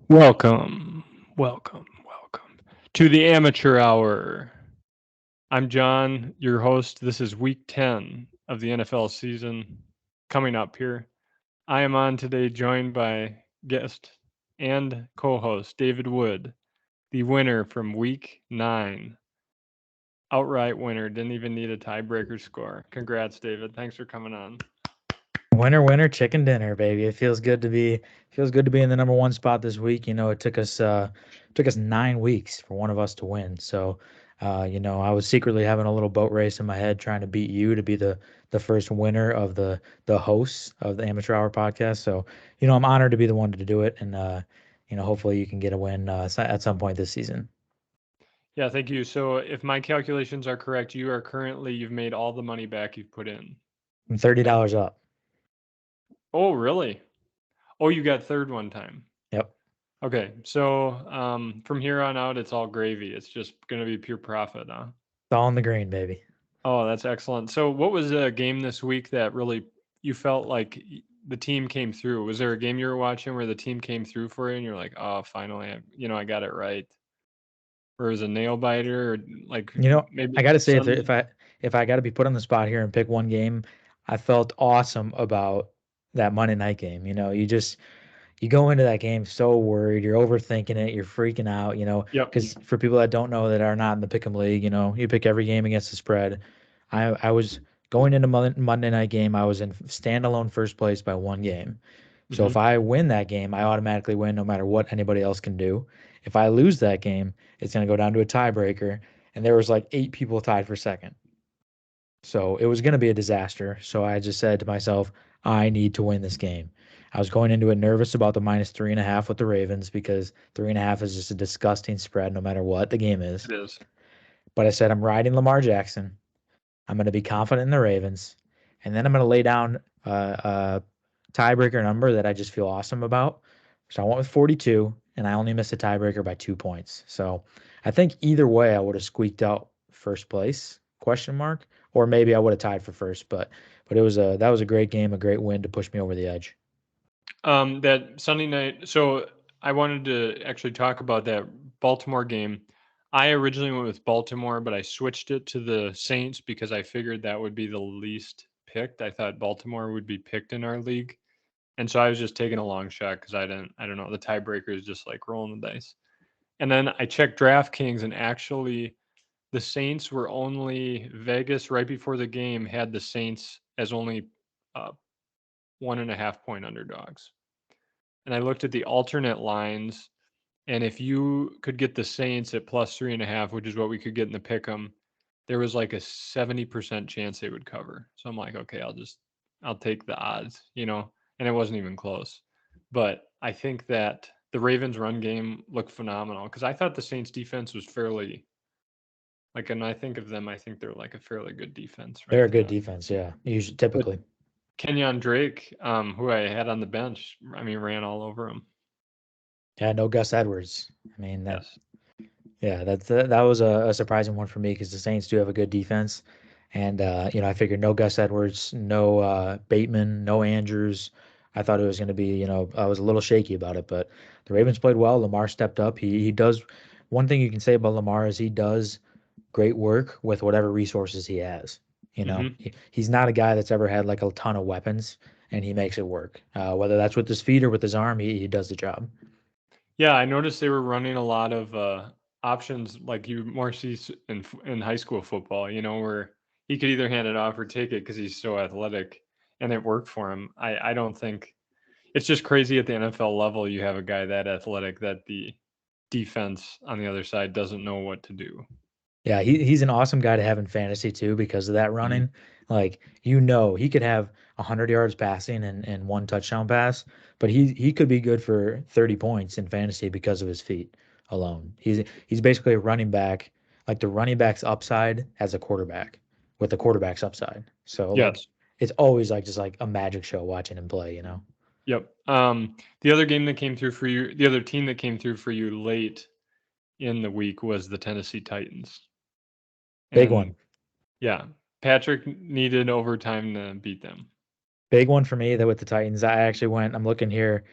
Welcome to the Amateur Hour. I'm John, your host. This is week 10 of the NFL season coming up here. I am on today joined by guest and co host David Wood, the winner from week 9. Outright winner, didn't even need a tiebreaker score. Congrats, David. Thanks for coming on. Winner, winner, chicken dinner, baby. It feels good to be in the number one spot this week. It took us 9 weeks for one of us to win. So, I was secretly having a little boat race in my head trying to beat you to be the first winner of the hosts of the Amateur Hour podcast. So, I'm honored to be the one to do it, and hopefully you can get a win at some point this season. Yeah, thank you. So, if my calculations are correct, you've made all the money back you've put in. I'm $30 up. Oh, really? Oh, you got third one time. Yep. Okay, so from here on out, it's all gravy. It's just going to be pure profit, huh? It's all in the green, baby. Oh, that's excellent. So, what was a game this week that really you felt like the team came through? Was there a game you were watching where the team came through for you, and you're like, "Oh, finally, I got it right," or was it a nail biter, or like You know, I maybe got to say, Sunday? if I got to be put on the spot here and pick one game, I felt awesome about that Monday night game. You go into that game so worried, you're overthinking it, you're freaking out. Yep. Because for people that don't know that are not in the pick'em league, you pick every game against the spread. I was going into Monday night game, I was in standalone first place by one game. So if Hmm. I win that game, I automatically win no matter what anybody else can do. If I lose that game, it's going to go down to a tiebreaker, and there was like 8 people tied for second. So it was going to be a disaster. So I just said to myself, I need to win this game. I was going into it nervous about the minus 3.5 with the Ravens because 3.5 is just a disgusting spread no matter what the game is. It is. But I said, I'm riding Lamar Jackson. I'm going to be confident in the Ravens. And then I'm going to lay down a tiebreaker number that I just feel awesome about. So I went with 42, and I only missed a tiebreaker by 2 points. So I think either way, I would have squeaked out first place, question mark, or maybe I would have tied for first. But that was a great game, a great win to push me over the edge. That Sunday night. So I wanted to actually talk about that Baltimore game. I originally went with Baltimore, but I switched it to the Saints because I figured that would be the least picked. I thought Baltimore would be picked in our league, and so I was just taking a long shot because I don't know, the tiebreaker is just like rolling the dice. And then I checked DraftKings, and actually, the Saints were only Vegas right before the game had the Saints as only 1.5 point underdogs. And I looked at the alternate lines, and if you could get the Saints at plus 3.5, which is what we could get in the pick 'em, there was like a 70% chance they would cover. So I'm like, okay, I'll take the odds. And it wasn't even close. But I think that the Ravens run game looked phenomenal because I thought the Saints defense was fairly like, and I think of them, I think they're like a fairly good defense, They're right? a good defense, yeah. Usually, But typically. Kenyon Drake, who I had on the bench, I mean, ran all over him. Yeah, no Gus Edwards. I mean that. Yes. Yeah, that was a surprising one for me because the Saints do have a good defense, and I figured no Gus Edwards, no Bateman, no Andrews. I thought it was going to be, I was a little shaky about it, but the Ravens played well. Lamar stepped up. He does. One thing you can say about Lamar is he does great work with whatever resources he has. Hmm. He's not a guy that's ever had like a ton of weapons, and he makes it work. Whether that's with his feet or with his arm, he does the job. Yeah, I noticed they were running a lot of options like you more see in high school football. Where he could either hand it off or take it because he's so athletic, and it worked for him. I don't think it's just crazy at the NFL level. You have a guy that athletic that the defense on the other side doesn't know what to do. Yeah, he's an awesome guy to have in fantasy too because of that Mhm. running. Like, he could have 100 yards passing and one touchdown pass, but he could be good for 30 points in fantasy because of his feet alone. He's basically a running back, like the running back's upside as a quarterback with the quarterback's upside. So like Yes. it's always like just like a magic show watching him play. Yep. The other game that came through for you, the other team that came through for you late in the week was the Tennessee Titans. Big And one. yeah, Patrick needed overtime to beat them. Big one for me that with the Titans. I'm looking here.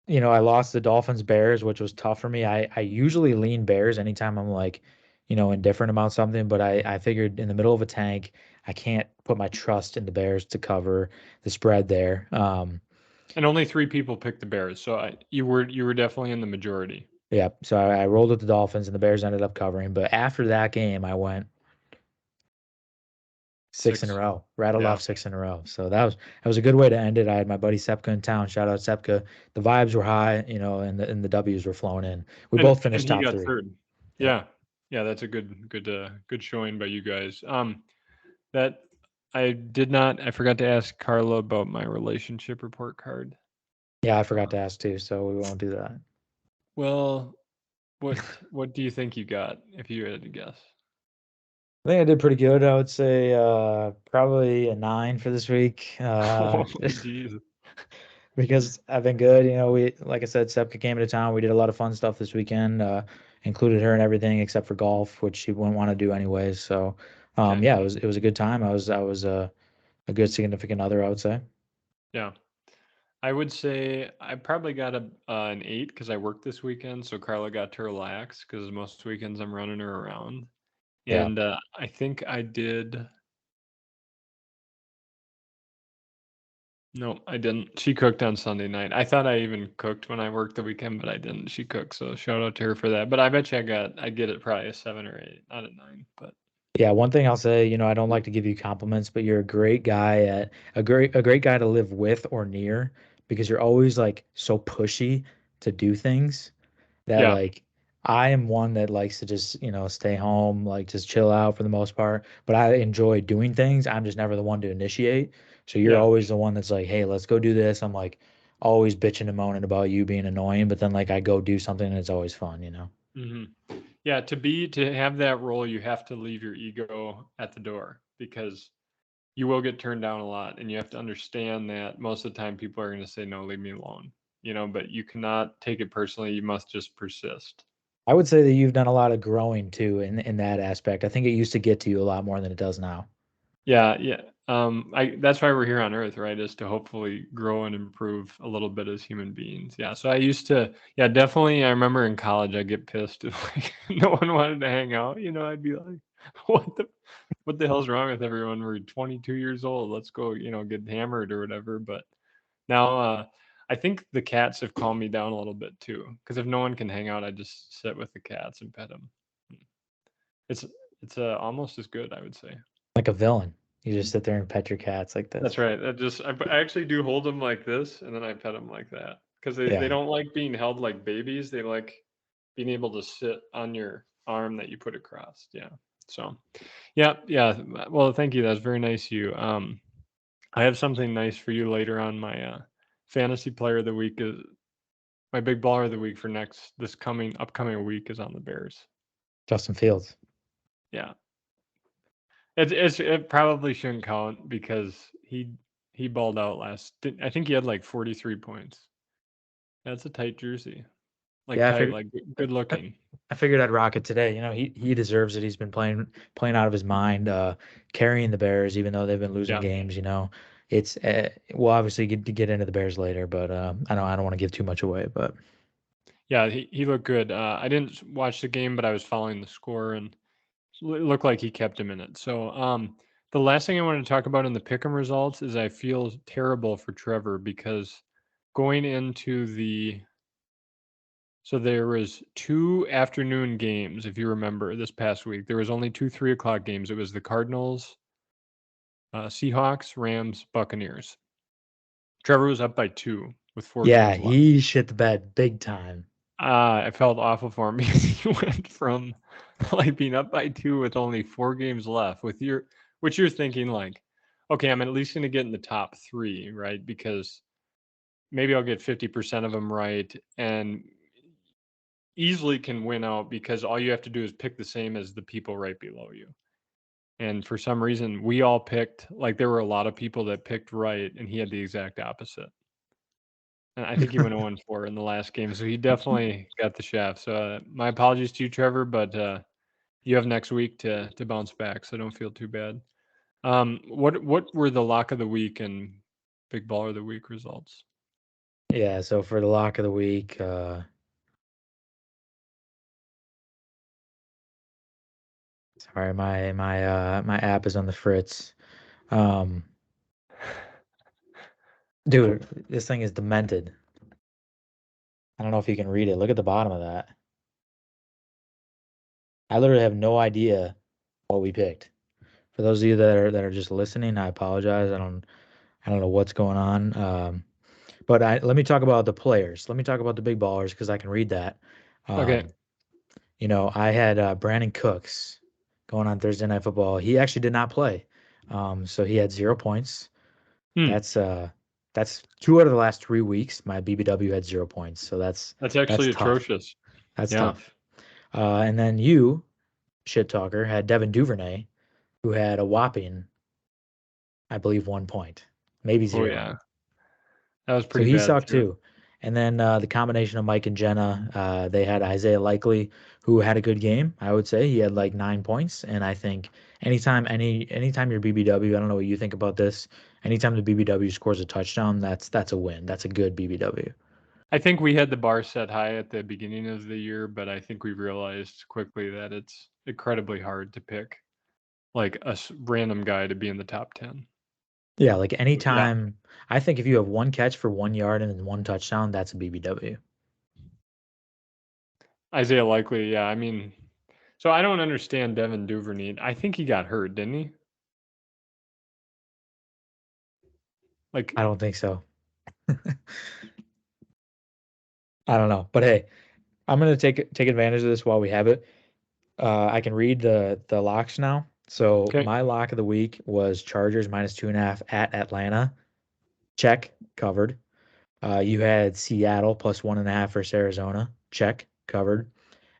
I lost the Dolphins Bears, which was tough for me. I usually lean Bears anytime I'm like, indifferent about something, but I figured in the middle of a tank, I can't put my trust in the Bears to cover the spread there. And only 3 people picked the Bears, so you were definitely in the majority. Yeah, so I rolled with the Dolphins and the Bears ended up covering. But after that game, I went six in a 6. row, rattled Yeah. off six in a row. So that was a good way to end it. I had my buddy Sepka in town. Shout out Sepka. The vibes were high, and the W's were flowing in. We And both finished he top got three. 3rd. Yep. Yeah. Yeah, that's a good showing by you guys. That I forgot to ask Carla about my relationship report card. Yeah, I forgot to ask too, so we won't do that. Well, what do you think you got if you had to guess? I think I did pretty good. I would say probably a 9 for this week. Oh, jeez. Because I've been good. We, like I said, Sepka came into town. We did a lot of fun stuff this weekend, included her and everything except for golf, which she wouldn't want to do anyways. So, Okay. yeah, it was a good time. I was a good significant other, I would say. Yeah. I would say I probably got an 8 because I worked this weekend, so Carla got to relax because most weekends I'm running her around. Yeah. And I think I did. No, I didn't. She cooked on Sunday night. I thought I even cooked when I worked the weekend, but I didn't. She cooked, so shout out to her for that. But I bet you I get it probably a 7 or 8, not a 9. But Yeah, one thing I'll say, I don't like to give you compliments, but you're a great guy to live with or near because you're always like so pushy to do things that yeah, like I am one that likes to just, stay home, like just chill out for the most part. But I enjoy doing things. I'm just never the one to initiate. So you're yeah. always the one that's like, hey, let's go do this. I'm like always bitching and moaning about you being annoying, but then like I go do something and it's always fun. hmm Yeah, to have that role, you have to leave your ego at the door because you will get turned down a lot, and you have to understand that most of the time people are going to say no, leave me alone. But you cannot take it personally. You must just persist. I would say that you've done a lot of growing too in that aspect. I think it used to get to you a lot more than it does now. Yeah, yeah. I That's why we're here on Earth, right? Is to hopefully grow and improve a little bit as human beings. Yeah. So I used to, yeah, definitely. I remember in college, I'd get pissed if like no one wanted to hang out. I'd be like, what the hell's wrong with everyone? We're 22 years old. Let's go, get hammered or whatever. But now, I think the cats have calmed me down a little bit too. Because if no one can hang out, I just sit with the cats and pet them. It's it's almost as good, I would say. Like a villain. You just sit there and pet your cats like That's this. right. I actually do hold them like this, and then I pet them like that because they Yeah. don't like being held like babies. They like being able to sit on your arm that you put across. Yeah. So, yeah, yeah. Well, thank you. That's very nice of you. I have something nice for you later on. My fantasy player of the week is my big baller of the week for this coming upcoming week is on the Bears. Justin Fields. Yeah, it probably shouldn't count because he balled out I think he had like 43 points. That's a tight jersey. Like Yeah, I tight, figured like good I looking. I figured I'd rock it today. He deserves it. He's been playing out of his mind, carrying the Bears, even though they've been losing Yeah. games. It's we'll obviously get into the Bears later, but I don't want to give too much away. But Yeah, he looked good. I didn't watch the game, but I was following the score and it looked like he kept him in it. So, the last thing I wanted to talk about in the pick'em results is I feel terrible for Trevor because going into so there was 2 afternoon games, if you remember, this past week. There was only 2 3 o'clock games. It was the Cardinals, Seahawks, Rams, Buccaneers. Trevor was up by 2 with 4 yeah, games left. he shit the bed big time. I felt awful for him because he went from, like, being up by 2 with only 4 games left which you're thinking, like, "Okay, I'm at least gonna get in the top 3," right? Because maybe I'll get 50% of them right and easily can win out because all you have to do is pick the same as the people right below you. And for some reason, we all picked like, there were a lot of people that picked right, and he had the exact opposite. And I think he went 0-4 in the last game, so he definitely got the shaft. So, my apologies to you, Trevor, but, you have next week to bounce back, so don't feel too bad. What were the lock of the week and big baller of the week results? Yeah, so for the lock of the week, sorry, my app is on the fritz. Um, dude, this thing is demented. I don't know if you can read it. Look at the bottom of that. I literally have no idea what we picked. For those of you that are just listening, I apologize. I don't know what's going on. But let me talk about the players. Let me talk about the big ballers because I can read that. Okay. Um, I had Brandon Cooks going on Thursday Night Football. He actually did not play. So he had 0 points. Hmm. That's 2 out of the last 3 weeks. My BBW had 0 points. So That's that's actually tough. atrocious. That's Yeah. tough. And then you, shit talker, had Devin Duvernay, who had a whopping, I believe, 1 point, maybe Oh zero. yeah. That was So pretty he bad sucked too. too. And then the combination of Mike and Jenna, they had Isaiah Likely, who had a good game. I would say he had like 9 points. And I think anytime your BBW, I don't know what you think about this. Anytime the BBW scores a touchdown, that's a win. That's a good BBW. I think we had the bar set high at the beginning of the year, but I think we realized quickly that it's incredibly hard to pick like a random guy to be in the top 10. Yeah, like Yeah. anytime. I think if you have one catch for 1 yard and then one touchdown, that's a BBW. Isaiah Likely, yeah. I mean, so I don't understand Devin Duvernay. I think he got hurt, didn't he? Like, I don't think so. I don't know, but hey, I'm gonna take advantage of this while we have it. I can read the locks now. So okay. my lock of the week was Chargers -2.5 at Atlanta. Check, covered. You had Seattle +1.5 versus Arizona. Check, covered.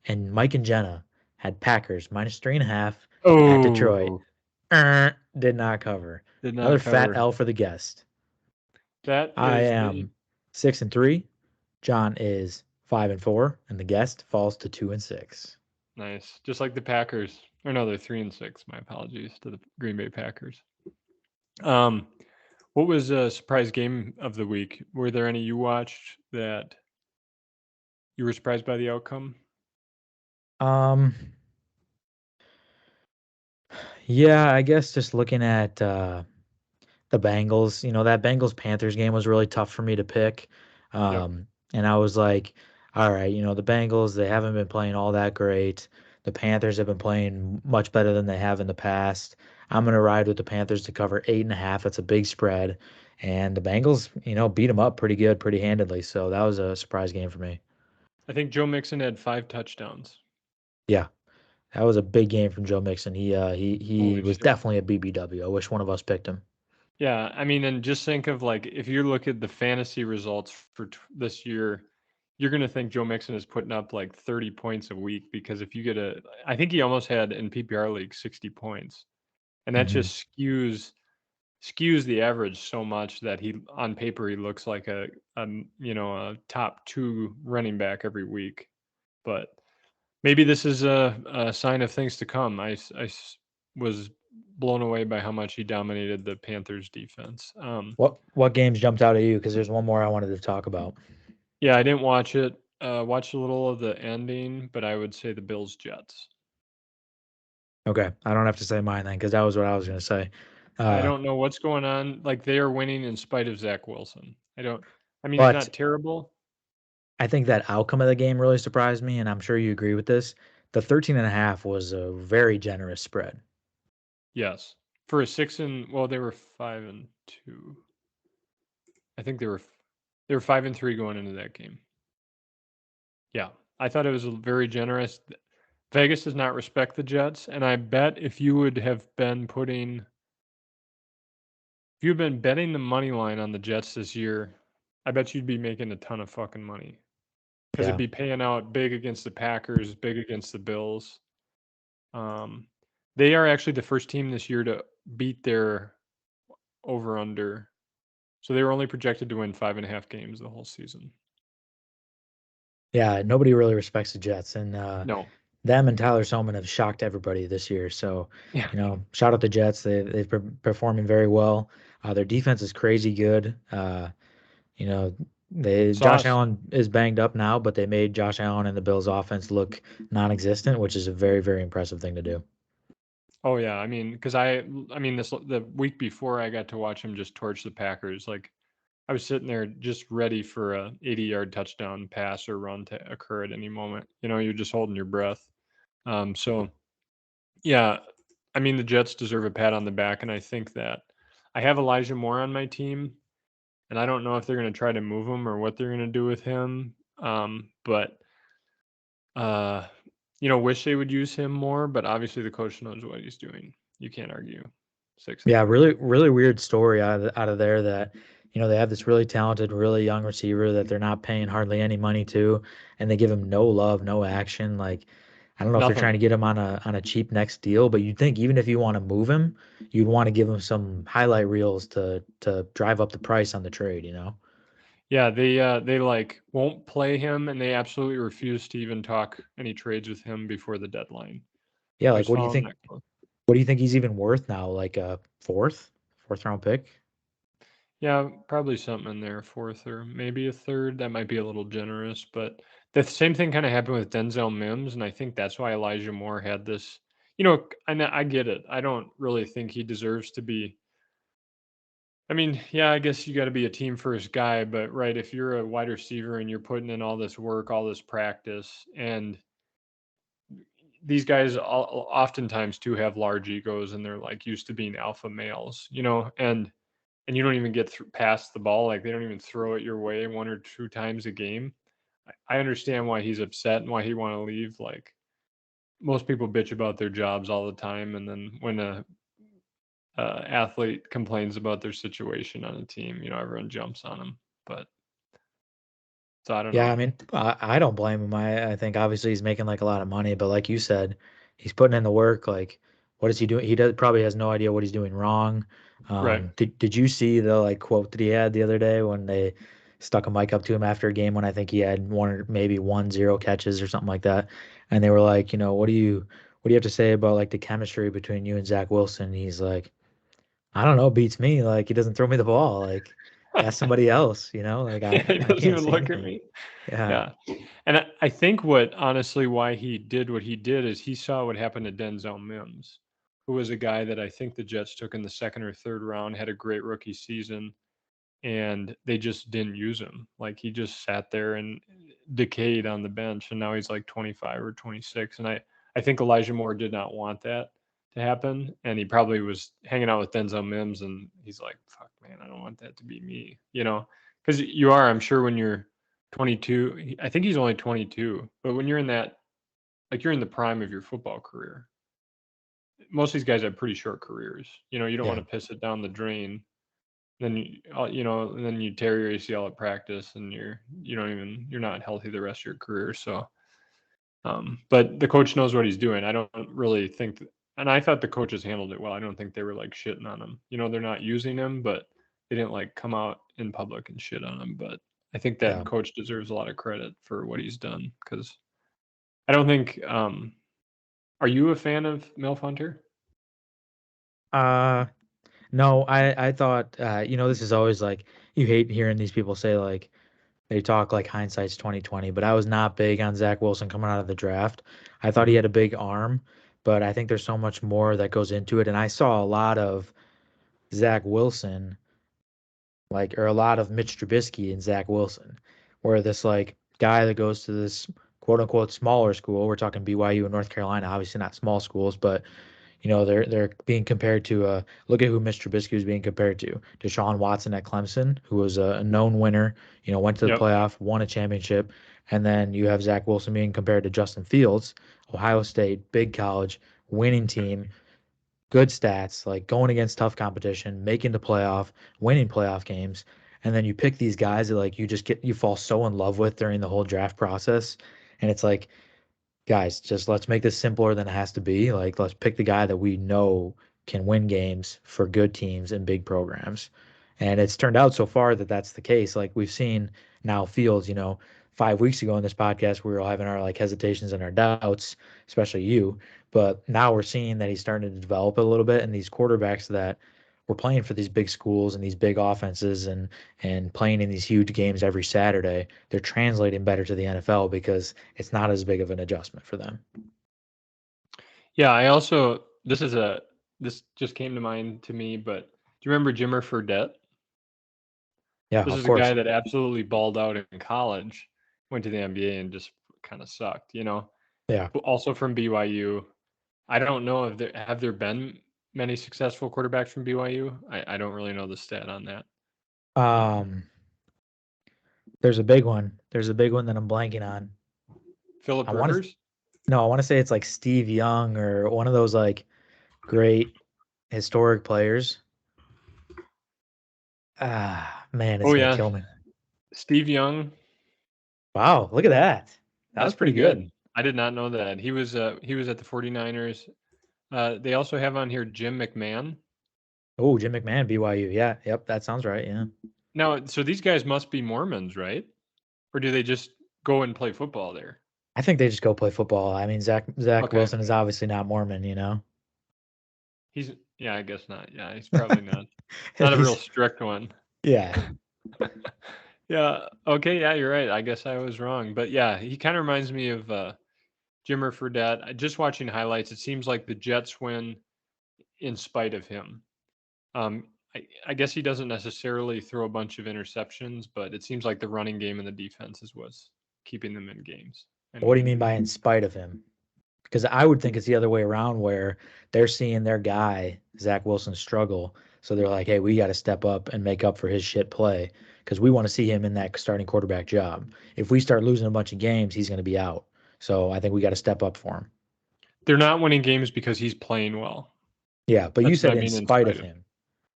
And Mike and Jenna had Packers -3.5 at Detroit. Oh, Did not cover. did Another not fat cover. L for the guest. That I is the am 6-3. John is 5-4, and the guest falls to 2-6. nice. Just like the Packers. Or no, they're 3-6. My apologies to the Green Bay Packers. Um, what was a surprise game of the week? Were there any you watched that you were surprised by the outcome? Um, yeah, I guess just looking at the Bengals, that Bengals Panthers game was really tough for me to pick. Yep. And I was like, all right, the Bengals, they haven't been playing all that great. The Panthers have been playing much better than they have in the past. I'm going to ride with the Panthers to cover 8.5. That's a big spread. And the Bengals, beat them up pretty good, pretty handedly. So that was a surprise game for me. I think Joe Mixon had 5 touchdowns. Yeah, that was a big game from Joe Mixon. He Holy was shit. definitely a BBW. I wish one of us picked him. Yeah, I mean, and just think of like if you look at the fantasy results for this year, you're gonna think Joe Mixon is putting up like 30 points a week because if you get I think he almost had in PPR league 60 points, and that Hmm. just skews the average so much that he on paper he looks like a top two running back every week, but maybe this is a sign of things to come. Was blown away by how much he dominated the Panthers defense. What games jumped out at you? Because there's one more I wanted to talk about. Yeah, I didn't watch it. Watched a little of the ending, but I would say the Bills Jets. Okay, I don't have to say mine then, because that was what I was gonna say. I Uh, don't know what's going on. Like they are winning in spite of Zach Wilson. I don't. I mean, he's but not terrible. I think that outcome of the game really surprised me, and I'm sure you agree with this. The 13.5 was a very generous spread. Yes, for a six and well, they were 5-2. I think they were 5-3 going into that game. Yeah, I thought it was very generous. Vegas does not respect the Jets, and I bet if you would have been putting if you've been betting the money line on the Jets this year, I bet you'd be making a ton of fucking money because it'd Yeah, be paying out big against the Packers, big against the Bills. Um, they are actually the first team this year to beat their over under. So they were only projected to win 5.5 games the whole season. yeah. Nobody really respects the Jets, and No. them and Tyler Selman have shocked everybody this year. So, Yeah. shout out the Jets. They've been performing very well. Their defense is crazy good. You know, Josh Sauce. Allen is banged up now, but they made Josh Allen and the Bills offense look non-existent, which is a very, very impressive thing to do. Oh yeah, I mean, because I mean, this the week before I got to watch him just torch the Packers. Like I was sitting there just ready for a 80-yard touchdown pass or run to occur at any moment. You're just holding your breath. So yeah, I mean, the Jets deserve a pat on the back, and I think that I have Elijah Moore on my team, and I don't know if they're going to try to move him or what they're going to do with him. But uh, wish they would use him more. But obviously, the coach knows what he's doing. You can't argue. 60 Yeah, points. really, really weird story out of there that, they have this really talented, really young receiver that they're not paying hardly any money to, and they give him no love, no action. Like, I don't know if they're trying Nothing. to get him on a cheap next deal, but you'd think even if you want to move him, you'd want to give him some highlight reels to drive up the price on the trade, you know? Yeah, they like won't play him, and they absolutely refuse to even talk any trades with him before the deadline. Yeah, I like just follow him that close. what do you think he's even worth now? Like a fourth round pick? Yeah, probably something in there, fourth or maybe a third. That might be a little generous, but the same thing kind of happened with Denzel Mims, and I think that's why Elijah Moore had this. And I get it. I don't really think he deserves to be. I mean, yeah, I guess you got to be a team first guy, but right, if you're a wide receiver and you're putting in all this work, all this practice, and these guys oftentimes too have large egos and they're like used to being alpha males, and you don't even get past the ball. Like they don't even throw it your way one or two times a game. I understand why he's upset and why he want to leave. Like most people bitch about their jobs all the time, and then when a athlete complains about their situation on a team, everyone jumps on them. But so I don't Yeah, I know. mean, I don't blame him. I think obviously he's making like a lot of money, but like you said, he's putting in the work. Like, what is he doing? He does probably has no idea what he's doing wrong. Right. Did you see the like quote that he had the other day when they stuck a mic up to him after a game when I think he had one or maybe 1-0 catches or something like that, and they were like, what do you have to say about like the chemistry between you and Zach Wilson? He's like, I don't know, beats me. Like he doesn't throw me the ball. Like ask somebody else. Like He I doesn't can't even say look at anything. me. Yeah. Yeah. And I think what honestly why he did what he did is he saw what happened to Denzel Mims, who was a guy that I think the Jets took in the second or third round, had a great rookie season, and they just didn't use him. Like he just sat there and decayed on the bench, and now he's like 25 or 26. And I think Elijah Moore did not want that to happen, and he probably was hanging out with Denzel Mims, and he's like, "Fuck, man, I don't want that to be me," because you are, I'm sure, when you're 22. I think he's only 22, but when you're in that, like you're in the prime of your football career. Most of these guys have pretty short careers. You don't want Yeah. to piss it down the drain, then and then you tear your ACL at practice, and you're not healthy the rest of your career. So, but the coach knows what he's doing. I don't really think, and I thought the coaches handled it well. I don't think they were like shitting on him. They're not using him, but they didn't like come out in public and shit on him. But I think that Yeah. coach deserves a lot of credit for what he's done because I don't think. Are you a fan of Milf Hunter? Uh, no, I thought this is always like you hate hearing these people say like they talk like hindsight's 2020, but I was not big on Zach Wilson coming out of the draft. I thought he Hmm. had a big arm, but I think there's so much more that goes into it. And I saw a lot of Zach Wilson, like, or a lot of Mitch Trubisky and Zach Wilson, where this like guy that goes to this quote unquote smaller school, we're talking BYU and North Carolina, obviously not small schools, but they're being compared to look at who Mitch Trubisky was being compared to. Deshaun Watson at Clemson, who was a known winner, went to the Yep. playoff, won a championship, and then you have Zach Wilson being compared to Justin Fields, Ohio State, big college, winning team, good stats, like going against tough competition, making the playoff, winning playoff games. And then you pick these guys that like you fall so in love with during the whole draft process. And it's like, guys, just let's make this simpler than it has to be. Like, let's pick the guy that we know can win games for good teams and big programs. And it's turned out so far that that's the case. Like, we've seen now Fields, 5 weeks ago in this podcast, we were all having our like hesitations and our doubts, especially you. But now we're seeing that he's starting to develop a little bit. And these quarterbacks that we're playing for these big schools and these big offenses and playing in these huge games every Saturday, they're translating better to the NFL because it's not as big of an adjustment for them. Yeah, I also this just came to mind to me, but do you remember Jimmer Fredette? Yeah, This of is a guy course. that absolutely balled out in college, went to the NBA and just kind of sucked, you know. Yeah. Also from BYU. I don't know if there have there been many successful quarterbacks from BYU. I don't really know the stat on that. Um, there's a big one. There's a big one that I'm blanking on. Philip I want to Rivers? no, I want to say it's like Steve Young or one of those like great historic players. Ah, man, it's Oh gonna yeah, kill me. Steve Young. Wow, look at that. That That's was pretty pretty good. good. I did not know that. He was at the 49ers. They also have on here Jim McMahon. Oh, Jim McMahon, BYU. Yeah, yep, that sounds right. Yeah. Now, so these guys must be Mormons, right? Or do they just go and play football there? I think they just go play football. I mean, Zach Okay. Wilson is obviously not Mormon, you know. Yeah, I guess not. Yeah, he's probably not. At Not a real least, strict one. yeah. Yeah. Okay. Yeah, you're right. I guess I was wrong. But yeah, he kind of reminds me of Jimmer Fredette. Just watching highlights, it seems like the Jets win in spite of him. I guess he doesn't necessarily throw a bunch of interceptions, but it seems like the running game and the defense is what's keeping them in games and What do you winning mean by games. in spite of him? Because I would think it's the other way around where they're seeing their guy, Zach Wilson, struggle. So they're like, hey, we got to step up and make up for his shit play because we want to see him in that starting quarterback job. If we start losing a bunch of games, he's going to be out. So I think we got to step up for him. They're not winning games because he's playing well. Yeah. But you That's what said I in mean in spite of spite of. him.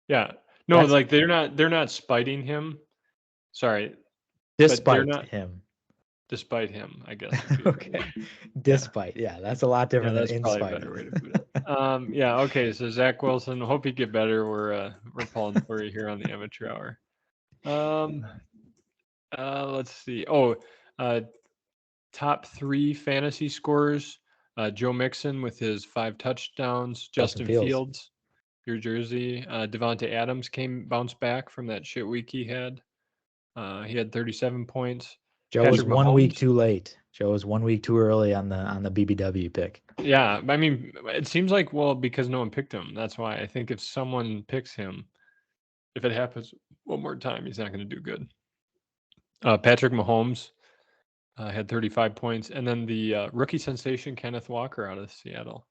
Yeah. No, That's like they're not spiting him. Sorry, but they're despite not him. despite him, I guess would be the right Okay. word. Yeah. Despite. Yeah. That's a lot Yeah, different than that's in probably a spite better of. way to put it. Yeah, okay, so Zach Wilson, hope you get better. We're pulling for you here on the amateur hour. Um let's see. Oh, uh top 3 fantasy scorers. Joe Mixon with his 5 touchdowns, Justin Justin Fields. Fields, your Jersey, Devontae Adams bounced back from that shit week he had. He had 37 points. Joe was Patrick 1 week Mahomes. too late. Joe was 1 week too early on the BBW pick. Yeah, I mean, it seems like, well, because no one picked him. That's why I think if someone picks him, if it happens one more time, he's not going to do good. Patrick Mahomes had 35 points, and then the rookie sensation Kenneth Walker out of Seattle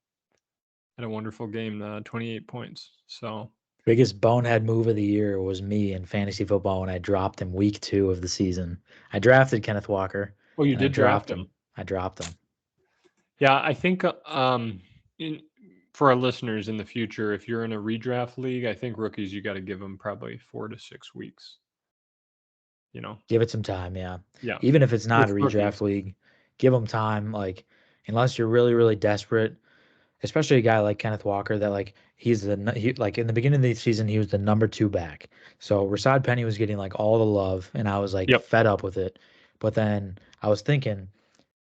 had a wonderful game, 28 points. So, Biggest bonehead move of the year was me in fantasy football when I dropped him week 2 of the season. I drafted Kenneth Walker oh, you and I did draft dropped him. him. I dropped him. Yeah, I think in, for our listeners in the future, if you're in a redraft league, I think rookies you got to give them probably 4 to 6 weeks. You know, Give it some time, yeah. yeah, Even if it's not with a redraft rookies. league, give them time. Like, unless you're really, really desperate, especially a guy like Kenneth Walker that like like in the beginning of the season he was the number 2 back. So Rasad Penny was getting like all the love and I was like Yep. fed up with it. But then I was thinking,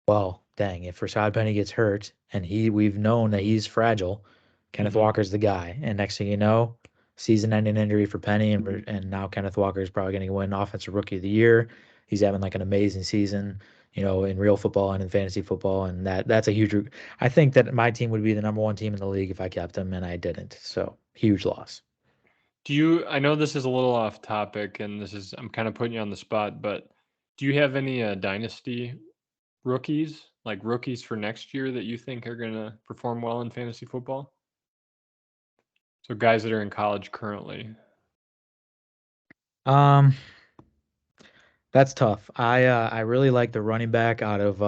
well, dang, if Rashad Penny gets hurt and we've known that he's fragile, Kenneth hmm Walker's the guy. And next thing you know, season-ending injury for Penny, and now Kenneth Walker is probably going to win Offensive Rookie of the Year. He's having like an amazing season, in real football and in fantasy football, and that's a huge. I think that my team would be the number 1 team in the league if I kept him, and I didn't. So huge loss. Do you? I know this is a little off topic, and I'm kind of putting you on the spot, but do you have any dynasty rookies, like rookies for next year, that you think are going to perform well in fantasy football? So guys that are in college currently. Um, that's tough. I really like the running back out of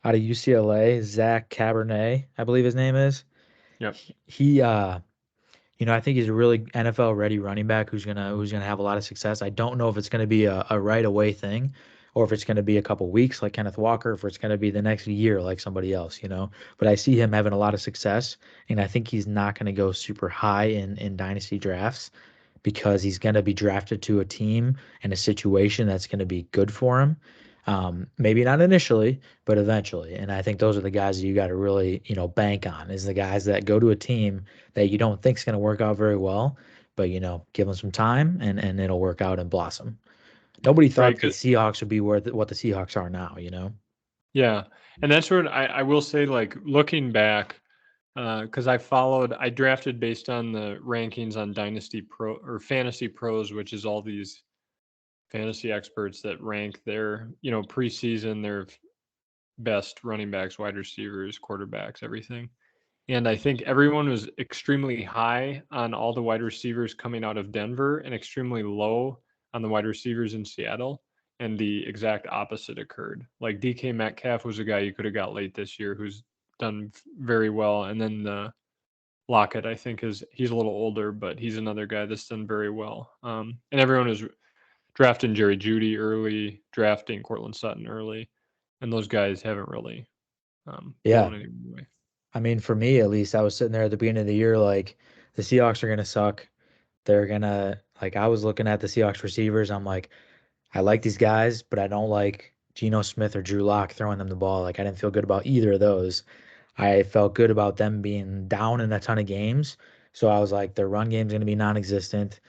UCLA, Zach Cabernet, I believe his name is. Yep. He, I think he's a really NFL ready running back who's gonna have a lot of success. I don't know if it's gonna be a right away thing, or if it's gonna be a couple weeks like Kenneth Walker, if it's gonna be the next year like somebody else. But I see him having a lot of success, and I think he's not gonna go super high in dynasty drafts because he's going to be drafted to a team and a situation that's going to be good for him. Maybe not initially, but eventually. And I think those are the guys that you got to really, bank on is the guys that go to a team that you don't think is going to work out very well, but give them some time and it'll work out and blossom. Nobody Right. thought the Seahawks would be what the Seahawks are now. Yeah. And that's what I will say, like looking back, because I drafted based on the rankings on Dynasty Pro or Fantasy Pros, which is all these fantasy experts that rank their, preseason, their best running backs, wide receivers, quarterbacks, everything. And I think everyone was extremely high on all the wide receivers coming out of Denver and extremely low on the wide receivers in Seattle. And the exact opposite occurred. Like DK Metcalf was a guy you could have got late this year who's done very well. And then Lockett, I think, he's a little older, but he's another guy that's done very well. And everyone is drafting Jerry Jeudy early, drafting Cortland Sutton early, and those guys haven't really Yeah. blown anyone away. I mean, for me at least, I was sitting there at the beginning of the year like the Seahawks are gonna suck. They're gonna like I was looking at the Seahawks receivers. I'm like, I like these guys, but I don't like Geno Smith or Drew Lock throwing them the ball. Like I didn't feel good about either of those. I felt good about them being down in a ton of games. So I was like, their run game's gonna be non-existent.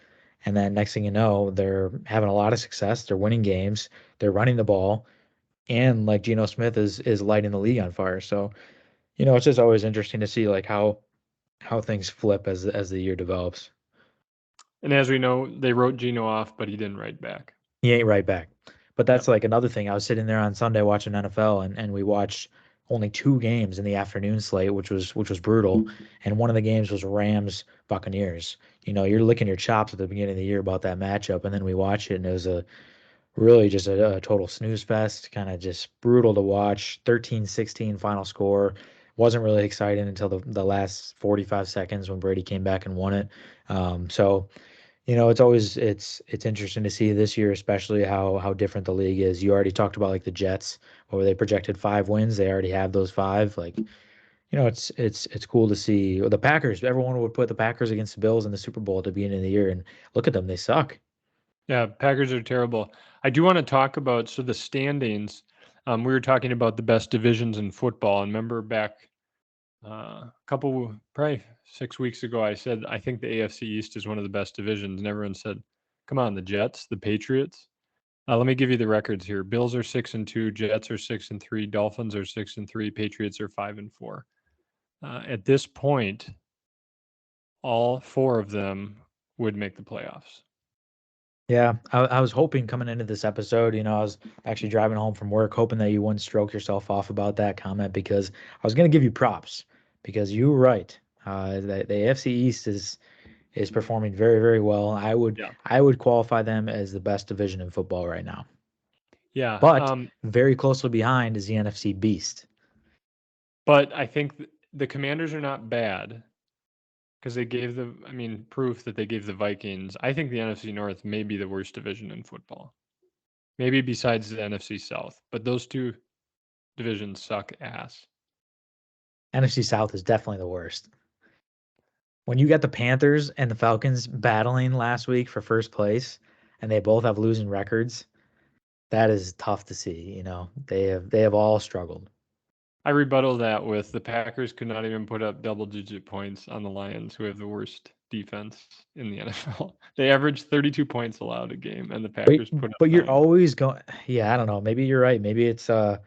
And then next thing you know, they're having a lot of success. They're winning games. They're running the ball, and like Geno Smith is lighting the league on fire. So it's just always interesting to see like how things flip as the year develops. And as we know, they wrote Geno off, but he didn't write back. He ain't right back. But Yep. that's like another thing. I was sitting there on Sunday watching NFL and we watched only two games in the afternoon slate, which was brutal. And one of the games was Rams Buccaneers. You're licking your chops at the beginning of the year about that matchup, and then we watch it and it was a really just a total snooze fest, kind of just brutal to watch. 13-16 final score. Wasn't really exciting until the last 45 seconds when Brady came back and won it. So it's interesting to see this year, especially how different the league is. You already talked about like the Jets, where they projected 5 wins. They already have those five. Like, it's cool to see the Packers. Everyone would put the Packers against the Bills in the Super Bowl at the beginning of the year, and look at them, they suck. Yeah, Packers are terrible. I do want to talk about the standings. We were talking about the best divisions in football, and remember back probably 6 weeks ago, I said I think the AFC East is one of the best divisions, and everyone said, "Come on, the Jets, the Patriots." Let me give you the records here. Bills are 6-2, Jets are 6-3, Dolphins are 6-3, Patriots are 5-4. At this point, all four of them would make the playoffs. Yeah, I was hoping coming into this episode, I was actually driving home from work, hoping that you wouldn't stroke yourself off about that comment because I was going to give you props because you were right. The AFC East is performing very, very well. Yeah. I would qualify them as the best division in football right now. Yeah. But very closely behind is the NFC Beast. But I think the Commanders are not bad because they gave proof that they gave the Vikings. I think the NFC North may be the worst division in football. Maybe besides the NFC South, but those two divisions suck ass. NFC South is definitely the worst. When you got the Panthers and the Falcons battling last week for first place, and they both have losing records, that is tough to see. They have all struggled. I rebuttal that with the Packers could not even put up double-digit points on the Lions, who have the worst defense in the NFL. They average 32 points allowed a game, and the But Packers put up but you're 9. always going. Yeah, I don't know. Maybe you're right. Maybe it's I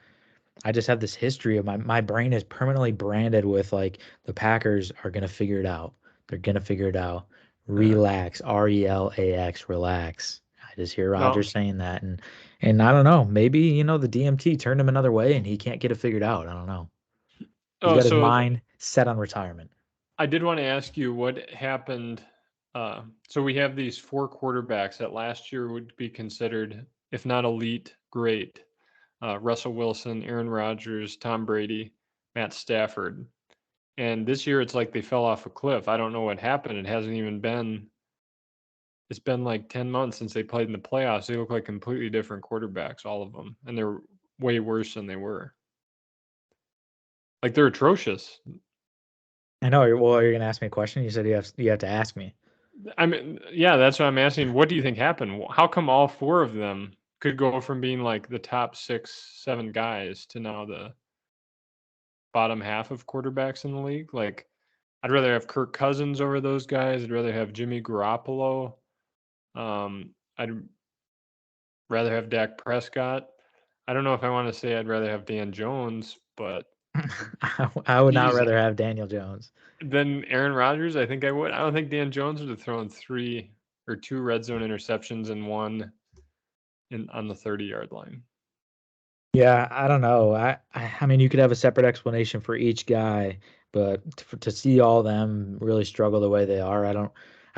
just have this history of my brain is permanently branded with like the Packers are gonna figure it out. They're gonna figure it out. Uh, Relax, RELAX, relax. I just hear no, Rodgers saying that, and I don't know. Maybe the DMT turned him another way, and he can't get it figured out. I don't know. He's oh, got his so mind set on retirement. I did want to ask you what happened. So we have these 4 quarterbacks that last year would be considered, if not elite, great. Russell Wilson, Aaron Rodgers, Tom Brady, Matt Stafford. And this year it's like they fell off a cliff. I don't know what happened. It's been like 10 months since they played in the playoffs. They look like completely different quarterbacks, all of them. And they're way worse than they were. Like they're atrocious. I know. Well, you're gonna ask me a question. You said you have to ask me. I mean, yeah, that's what I'm asking. What do you think happened? How come all 4 of them could go from being like the top 6, 7 guys to now the bottom half of quarterbacks in the league? Like, I'd rather have Kirk Cousins over those guys. I'd rather have Jimmy Garoppolo. I'd rather have Dak Prescott. I don't know if I want to say I'd rather have Dan Jones, but I would not geez, rather have Daniel Jones. then Aaron Rodgers, I think I would. I don't think Dan Jones would have thrown 2 red zone interceptions and one on the 30-yard line. Yeah, I don't know. I mean, you could have a separate explanation for each guy, but to see all of them really struggle the way they are, I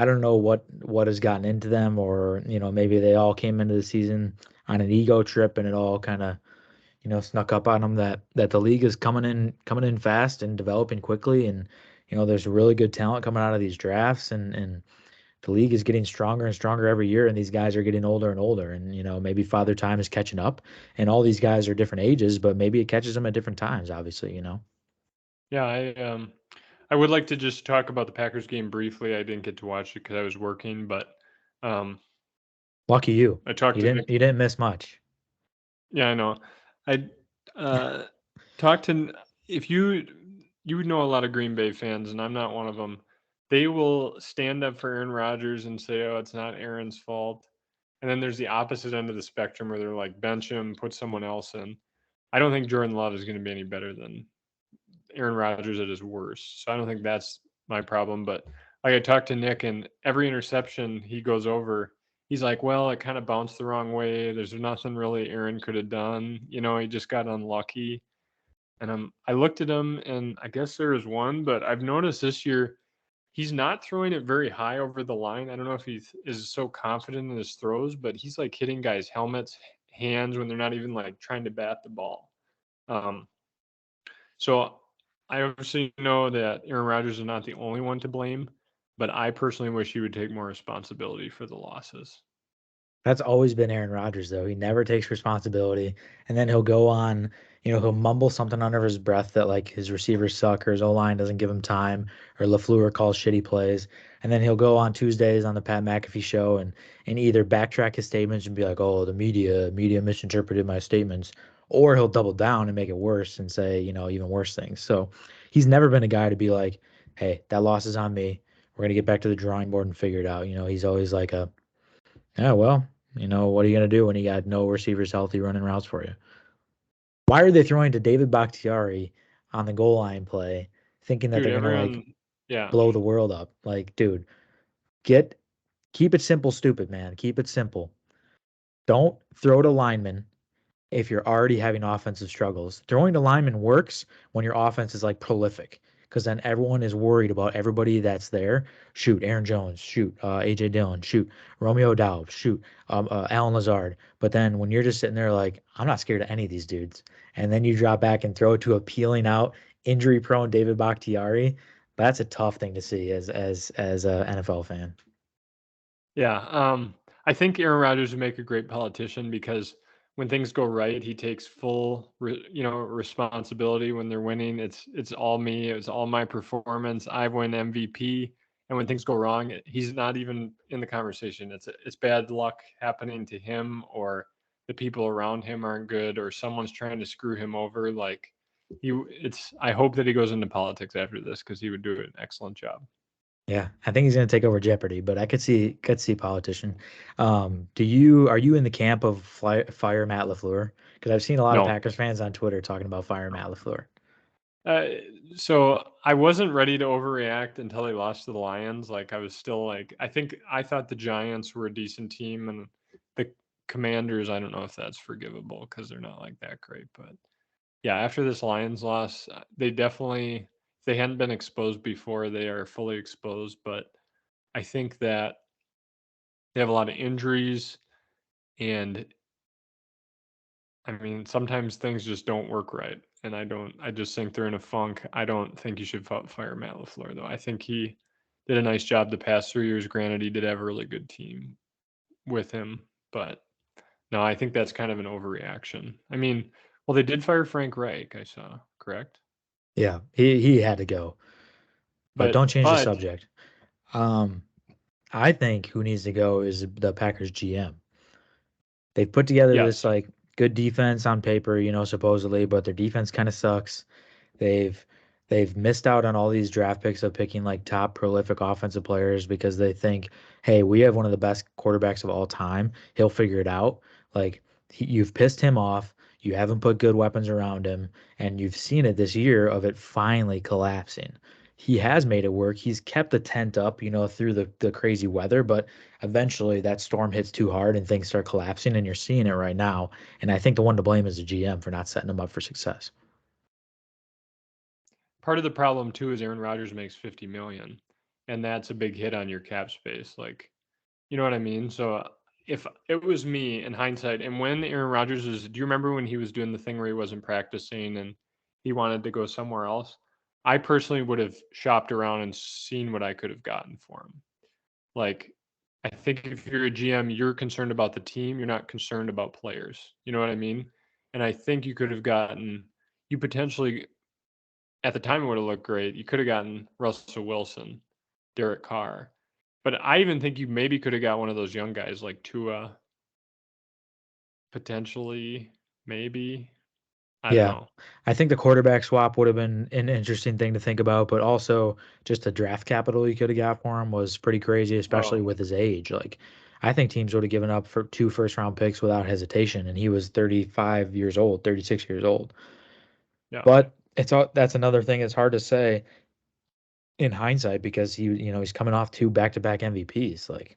don't know what has gotten into them, or maybe they all came into the season on an ego trip, and it all kind of snuck up on them that the league is coming in fast and developing quickly, and there's really good talent coming out of these drafts, and the league is getting stronger and stronger every year, and these guys are getting older and older, and maybe Father Time is catching up, and all these guys are different ages, but maybe it catches them at different times, obviously. Yeah, I would like to just talk about the Packers game briefly. I didn't get to watch it because I was working, but um, Lucky you. I talked You to didn't Nick. you didn't miss much. Yeah, I know. I uh, talked to if you would know a lot of Green Bay fans, and I'm not one of them. They will stand up for Aaron Rodgers and say, "Oh, it's not Aaron's fault." And then there's the opposite end of the spectrum where they're like, "Bench him, put someone else in." I don't think Jordan Love is going to be any better than Aaron Rodgers at his worst. So I don't think that's my problem. But like I talked to Nick, and every interception he goes over, he's like, "Well, it kind of bounced the wrong way. There's nothing really Aaron could have done. He just got unlucky." And I looked at him, and I guess there was one, but I've noticed this year he's not throwing it very high over the line. I don't know if he is so confident in his throws, but he's like hitting guys' helmets, hands when they're not even like trying to bat the ball. Um, so I obviously know that Aaron Rodgers is not the only one to blame, but I personally wish he would take more responsibility for the losses. That's always been Aaron Rodgers, though. He never takes responsibility. And then he'll go on, he'll mumble something under his breath that like his receivers suck or his O-line doesn't give him time or LaFleur calls shitty plays. And then he'll go on Tuesdays on the Pat McAfee show and either backtrack his statements and be like, oh, the media misinterpreted my statements, or he'll double down and make it worse and say, even worse things. So he's never been a guy to be like, hey, that loss is on me. We're gonna get back to the drawing board and figure it out. He's always like yeah, well, what are you going to do when you got no receivers healthy running routes for you? Why are they throwing to David Bakhtiari on the goal line play, thinking that Dude, they're going to like everyone, yeah. blow the world up? Like, dude, get keep it simple, stupid man. Keep it simple. Don't throw to linemen if you're already having offensive struggles. Throwing to linemen works when your offense is like prolific, because then everyone is worried about everybody that's there. Shoot, Aaron Jones. Shoot, AJ Dillon. Shoot, Romeo Doubs. Shoot, Alan Lazard. But then when you're just sitting there like, I'm not scared of any of these dudes, and then you drop back and throw to a peeling out, injury-prone David Bakhtiari, that's a tough thing to see as a NFL fan. Yeah, I think Aaron Rodgers would make a great politician because when things go right, he takes full, responsibility. When they're winning, it's all me. It's all my performance. I win MVP. And when things go wrong, he's not even in the conversation. It's bad luck happening to him, or the people around him aren't good, or someone's trying to screw him over. Like I hope that he goes into politics after this because he would do an excellent job. Yeah, I think he's going to take over Jeopardy, but I could see politician. Are you in the camp of fire Matt LaFleur? Because I've seen a lot of No, Packers fans on Twitter talking about fire Matt LaFleur. Uh, so I wasn't ready to overreact until they lost to the Lions. Like I was still like, I thought the Giants were a decent team, and the Commanders. I don't know if that's forgivable because they're not like that great. But yeah, after this Lions loss, they definitely, if they hadn't been exposed before, they are fully exposed. But I think that they have a lot of injuries, and I mean, sometimes things just don't work right, and I just think they're in a funk. I don't think you should fire Matt LaFleur, though. I think he did a nice job the past 3 years. Granted, he did have a really good team with him, but no, I think that's kind of an overreaction. I mean, well, they did fire Frank Reich, I saw, correct? Yeah, he had to go, but don't change the But subject. Um, I think who needs to go is the Packers GM. They've put together this yes, like good defense on paper, supposedly, but their defense kind of sucks. They've They've missed out on all these draft picks of picking like top prolific offensive players because they think, hey, we have one of the best quarterbacks of all time. He'll figure it out. Like you've pissed him off. You haven't put good weapons around him, and you've seen it this year of it finally collapsing. He has made it work. He's kept the tent up, through the crazy weather, but eventually that storm hits too hard and things start collapsing, and you're seeing it right now. And I think the one to blame is the GM for not setting him up for success. Part of the problem too is Aaron Rodgers makes 50 million, and that's a big hit on your cap space. Like, you know what I mean? So if it was me in hindsight, and when Aaron Rodgers was, do you remember when he was doing the thing where he wasn't practicing and he wanted to go somewhere else? I personally would have shopped around and seen what I could have gotten for him. Like, I think if you're a GM, you're concerned about the team, you're not concerned about players. You know what I mean? And I think you could have gotten, you potentially, at the time, it would have looked great. You could have gotten Russell Wilson, Derek Carr. But I even think you maybe could have got one of those young guys like Tua, potentially, maybe. I don't Yeah. know. I think the quarterback swap would have been an interesting thing to think about, but also just the draft capital you could have got for him was pretty crazy, especially Oh, with his age. Like, I think teams would have given up for 2 first-round picks without hesitation, and he was 35 years old, 36 years old. yeah, But that's another thing. It's hard to say in hindsight because he's coming off 2 back-to-back MVPs. Like,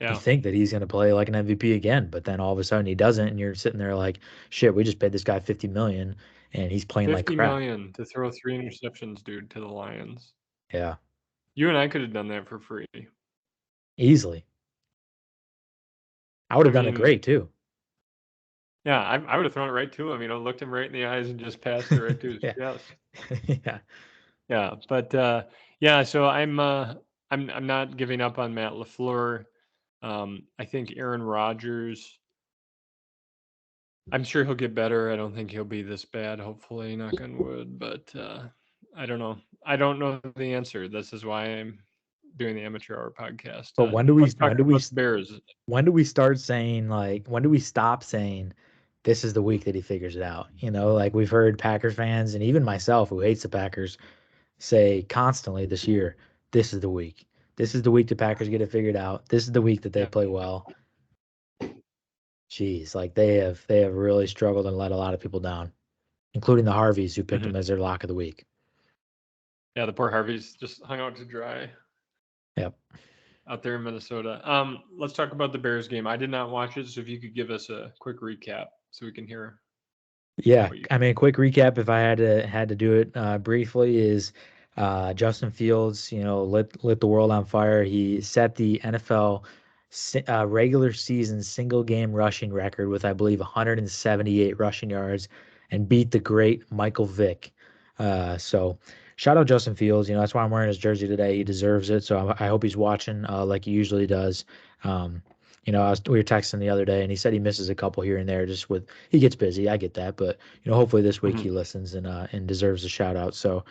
you yeah. think that he's going to play like an MVP again, but then all of a sudden he doesn't, and you're sitting there like, shit, we just paid this guy 50 million and he's playing like 50 crap. million to throw 3 interceptions, dude, to the Lions. Yeah, You and I could have done that for free. easily. I would I have done it mean, great too. yeah, I would have thrown it right to him, looked him right in the eyes and just passed it right to his Yeah. chest. Yeah. Yeah, but yeah, so I'm not giving up on Matt LaFleur. I think Aaron Rodgers, I'm sure he'll get better. I don't think he'll be this bad, hopefully, knock on wood, but I don't know. I don't know the answer. This is why I'm doing the amateur hour podcast. But Let's talk about the Bears. when do we start saying, like, when do we stop saying this is the week that he figures it out? Like we've heard Packers fans and even myself who hates the Packers say constantly this year, this is the week. This is the week the Packers get it figured out. This is the week that they Yeah. play well. Jeez, like they have really struggled and let a lot of people down, including the Harveys who picked Mhm. them as their lock of the week. Yeah, the poor Harveys just hung out to dry Yep. out there in Minnesota. Let's talk about the Bears game. I did not watch it, so if you could give us a quick recap so we can hear Yeah, what you I mean, quick recap if I had to do it briefly is Justin Fields, lit the world on fire. He set the NFL regular season single game rushing record with I believe 178 rushing yards and beat the great Michael Vick. So shout out Justin Fields. That's why I'm wearing his jersey today. He deserves it. So I hope he's watching like he usually does. Um, we were texting the other day, and he said he misses a couple here and there, just with he gets busy. I get that, but hopefully this week he Mhm. listens and deserves a shout out. So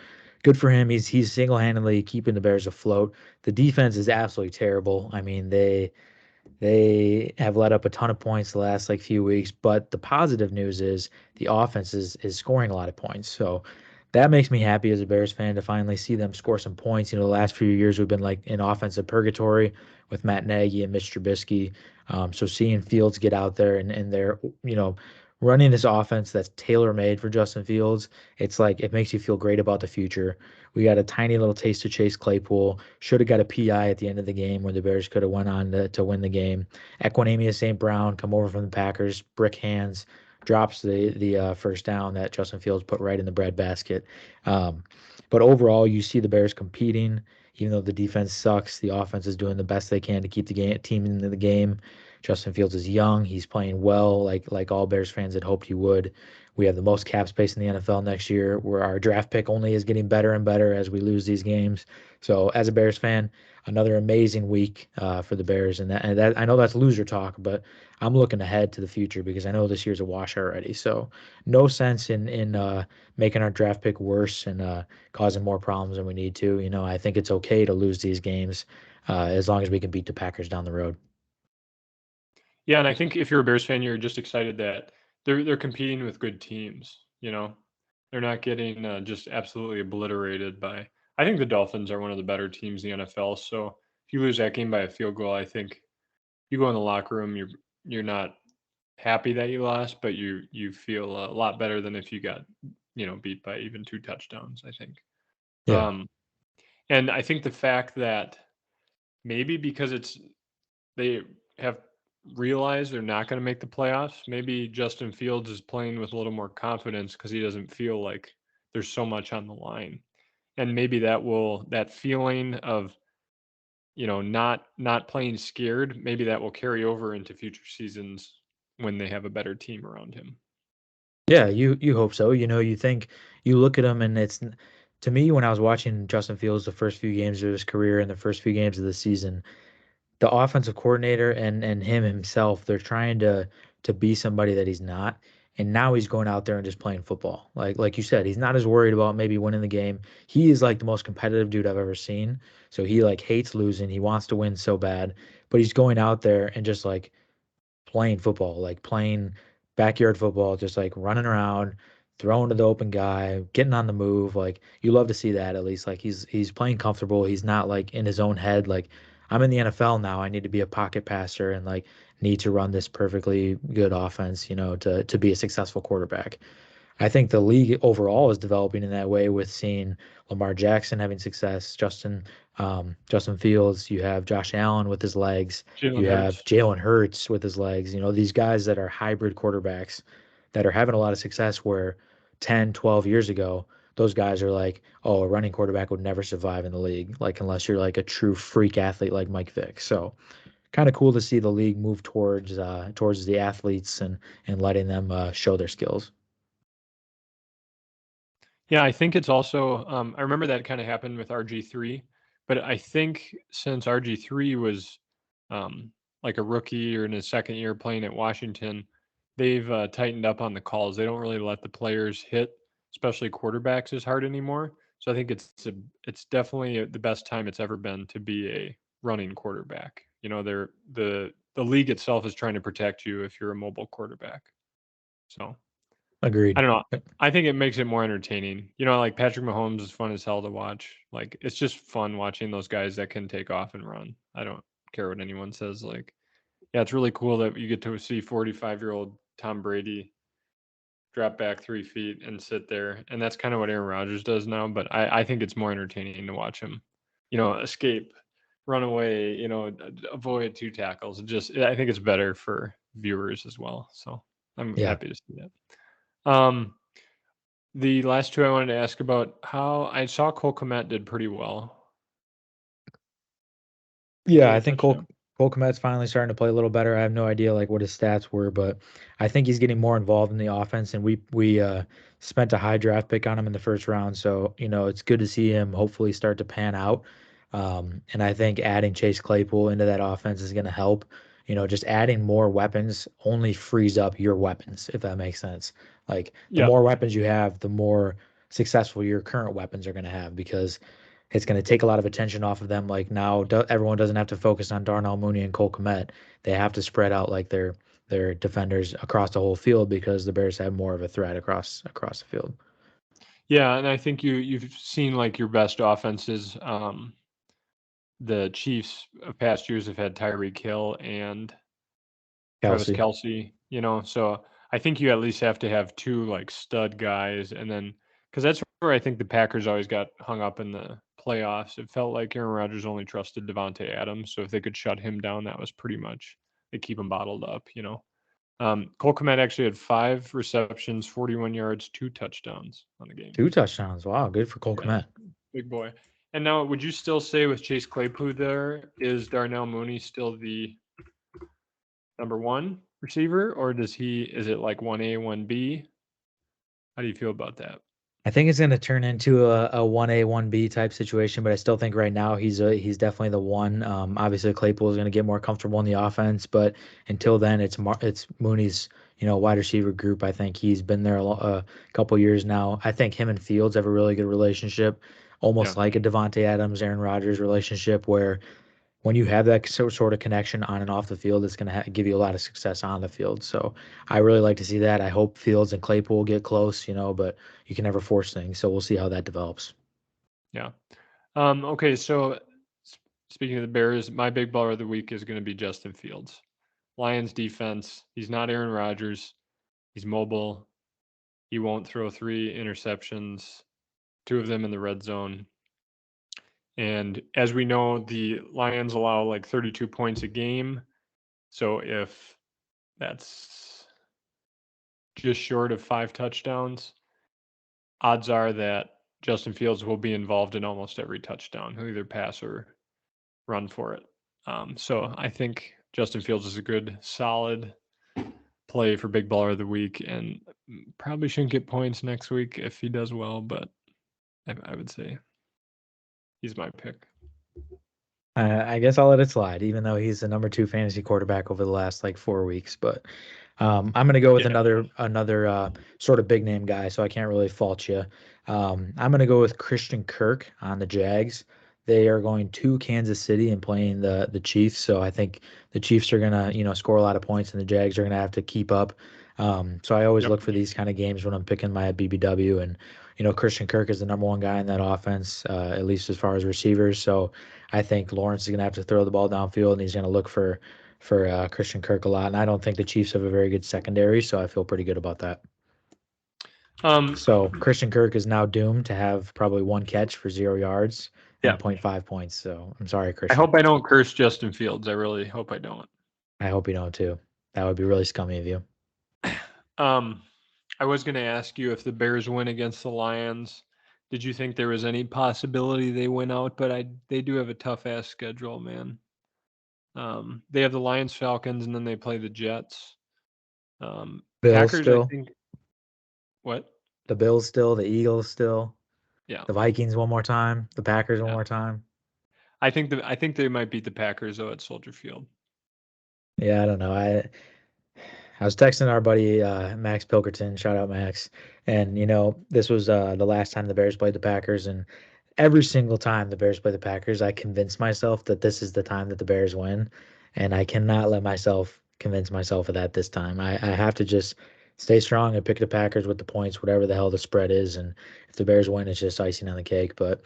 good for him. He's single handedly keeping the Bears afloat. The defense is absolutely terrible. I mean they have let up a ton of points the last like few weeks, but the positive news is the offense is scoring a lot of points. So that makes me happy as a Bears fan to finally see them score some points. The last few years we've been like in offensive purgatory with Matt Nagy and Mitch Trubisky. So seeing Fields get out there and they're running this offense that's tailor made for Justin Fields, it's like it makes you feel great about the future. We got a tiny little taste of Chase Claypool. Should have got a PI at the end of the game where the Bears could have went on to win the game. Equinemius St. Brown come over from the Packers, brick hands, drops the first down that Justin Fields put right in the breadbasket. Um, but overall, you see the Bears competing, even though the defense sucks. The offense is doing the best they can to keep the team in the game. Justin Fields is young. He's playing well, like all Bears fans had hoped he would. We have the most cap space in the NFL next year, where our draft pick only is getting better and better as we lose these games. So, as a Bears fan, another amazing week for the Bears, and that I know that's loser talk, but I'm looking ahead to the future because I know this year's a wash already. So, no sense in making our draft pick worse and causing more problems than we need to. I think it's okay to lose these games as long as we can beat the Packers down the road. Yeah, and I think if you're a Bears fan, you're just excited that they're competing with good teams. They're not getting just absolutely obliterated by. I think the Dolphins are one of the better teams in the NFL. So if you lose that game by a field goal, I think you go in the locker room, you're not happy that you lost, but you feel a lot better than if you got beat by even two touchdowns. I think, Yeah. um, and I think the fact that maybe because they have realized they're not going to make the playoffs, maybe Justin Fields is playing with a little more confidence because he doesn't feel like there's so much on the line, and maybe that feeling of not playing scared, maybe that will carry over into future seasons when they have a better team around him. Yeah, you hope so. You know, you think you look at him and to me when I was watching Justin Fields the first few games of his career and the first few games of the season, the offensive coordinator and him himself, they're trying to be somebody that he's not. And now he's going out there and just playing football. Like you said, he's not as worried about maybe winning the game. He is like the most competitive dude I've ever seen. So he like hates losing. He wants to win so bad, but he's going out there and just like playing football, like playing backyard football, just like running around, throwing to the open guy, getting on the move. Like you love to see that at least. Like he's playing comfortable. He's not like in his own head. Like I'm in the NFL now. I need to be a pocket passer and like need to run this perfectly good offense, to be a successful quarterback. I think the league overall is developing in that way with seeing Lamar Jackson having success, Justin Fields, you have Josh Allen with his legs, Jalen you have Hurts. Jalen Hurts with his legs, these guys that are hybrid quarterbacks that are having a lot of success where 10, 12 years ago, those guys are like, oh, a running quarterback would never survive in the league, like unless you're like a true freak athlete like Mike Vick. So kind of cool to see the league move towards the athletes and letting them show their skills. Yeah, I think it's also. I remember that kind of happened with RG3, but I think since RG3 was like a rookie or in his second year playing at Washington, they've tightened up on the calls. They don't really let the players hit, especially quarterbacks, as hard anymore. So I think it's definitely the best time it's ever been to be a running quarterback. The league itself is trying to protect you if you're a mobile quarterback. So I Agreed. don't know. I think it makes it more entertaining. Like Patrick Mahomes is fun as hell to watch. Like it's just fun watching those guys that can take off and run. I don't care what anyone says. Like, yeah, it's really cool that you get to see 45-year-old Tom Brady drop back 3 feet and sit there. And that's kind of what Aaron Rodgers does now. But I think it's more entertaining to watch him, escape, run away, avoid two tackles. I think it's better for viewers as well. So I'm Yeah. happy to see that. The last two I wanted to ask about how I saw Cole Kmet did pretty well. Did he Yeah, get I a think Cole touchdown? Cole Kmet's finally starting to play a little better. I have no idea like what his stats were, but I think he's getting more involved in the offense. And we spent a high draft pick on him in the first round, so it's good to see him hopefully start to pan out. And I think adding Chase Claypool into that offense is going to help. Just adding more weapons only frees up your weapons, if that makes sense. Like the Yeah. more weapons you have, the more successful your current weapons are going to have because it's going to take a lot of attention off of them. Like now, everyone doesn't have to focus on Darnell Mooney and Cole Kmet. They have to spread out like their defenders across the whole field because the Bears have more of a threat across the field. Yeah, and I think you've seen like your best offenses. The Chiefs of past years have had Tyreek Hill and Travis Kelsey, Kelsey, so I think you at least have to have two like stud guys, and then because that's where I think the Packers always got hung up in the playoffs. It felt like Aaron Rodgers only trusted Devontae Adams, so if they could shut him down, that was pretty much they keep him bottled up. Cole Kmet actually had 5 receptions, 41 yards, 2 touchdowns on the game. 2 touchdowns. Wow, good for Cole Yeah, Kmet. big boy. And now, would you still say with Chase Claypool there, is Darnell Mooney still the number one receiver, or is it like 1A, 1B? How do you feel about that? I think it's going to turn into a 1A, 1B type situation, but I still think right now he's definitely the one. Obviously Claypool is going to get more comfortable in the offense, but until then it's Mooney's, wide receiver group. I think he's been there a couple years now. I think him and Fields have a really good relationship, Yeah. almost like a Devontae Adams, Aaron Rodgers relationship where when you have that sort of connection on and off the field, it's going to give you a lot of success on the field. So I really like to see that. I hope Fields and Claypool get close, but you can never force things. So we'll see how that develops. Yeah. Okay, so speaking of the Bears, my big baller of the week is going to be Justin Fields. Lions defense. He's not Aaron Rodgers. He's mobile. He won't throw 3 interceptions, 2 of them in the red zone. And as we know, the Lions allow like 32 points a game. So if that's just short of 5 touchdowns, odds are that Justin Fields will be involved in almost every touchdown. He'll either pass or run for it. So I think Justin Fields is a good, solid play for Big Baller of the Week, and probably shouldn't get points next week if he does well, but I would say he's my pick. I guess I'll let it slide, even though he's the number 2 fantasy quarterback over the last like 4 weeks. But I'm going to go with Yeah. another sort of big name guy, so I can't really fault you. I'm going to go with Christian Kirk on the Jags. They are going to Kansas City and playing the Chiefs, so I think the Chiefs are going to score a lot of points, and the Jags are going to have to keep up. So I always Yep. look for these kind of games when I'm picking my BBW, and Christian Kirk is the number 1 guy in that offense, at least as far as receivers. So I think Lawrence is going to have to throw the ball downfield, and he's going to look for Christian Kirk a lot. And I don't think the Chiefs have a very good secondary, so I feel pretty good about that. Um, So Christian Kirk is now doomed to have probably 1 catch for 0 yards yeah. and 0.5 points. So I'm sorry, I Christian. hope I don't curse Justin Fields. I really hope I don't. I hope you don't too. That would be really scummy of you. Um, I was going to ask you if the Bears win against the Lions, did you think there was any possibility they win out? But they do have a tough ass schedule, man. They have the Lions, Falcons, and then they play the Jets. Bills Packers, I still, think. What? the Bills still, the Eagles still, Yeah, the Vikings one more time, the Packers one yeah. more time. I think they might beat the Packers though at Soldier Field. Yeah, I don't know. I was texting our buddy Max Pilkerton, shout out Max, and this was the last time the Bears played the Packers, and every single time the Bears play the Packers, I convince myself that this is the time that the Bears win, and I cannot let myself convince myself of that this time. I have to just stay strong and pick the Packers with the points, whatever the hell the spread is, and if the Bears win, it's just icing on the cake. But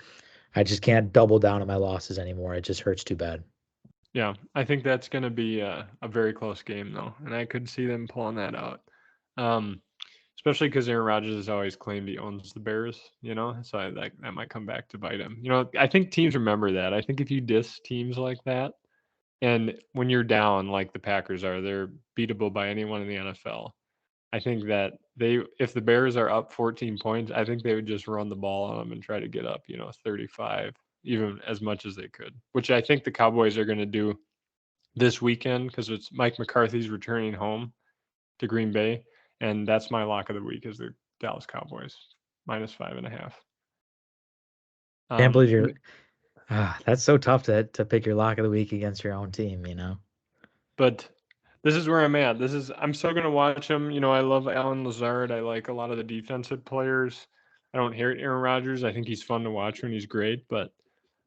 I just can't double down on my losses anymore. It just hurts too bad. Yeah, I think that's going to be a very close game though, and I could see them pulling that out. Um, Especially because Aaron Rodgers has always claimed he owns the Bears, so that might come back to bite him. I think teams remember that. I think if you diss teams like that, and when you're down like the Packers are, they're beatable by anyone in the NFL. I think that if the Bears are up 14 points, I think they would just run the ball on them and try to get up, 35, even as much as they could, which I think the Cowboys are going to do this weekend because it's Mike McCarthy's returning home to Green Bay, and that's my lock of the week is the Dallas Cowboys -5.5. Can't believe Um, you're. That's so tough to pick your lock of the week against your own team. but this is where I'm at. I'm still gonna watch him. I love Alan Lazard. I like a lot of the defensive players. I don't hate Aaron Rodgers. I think he's fun to watch when he's great, but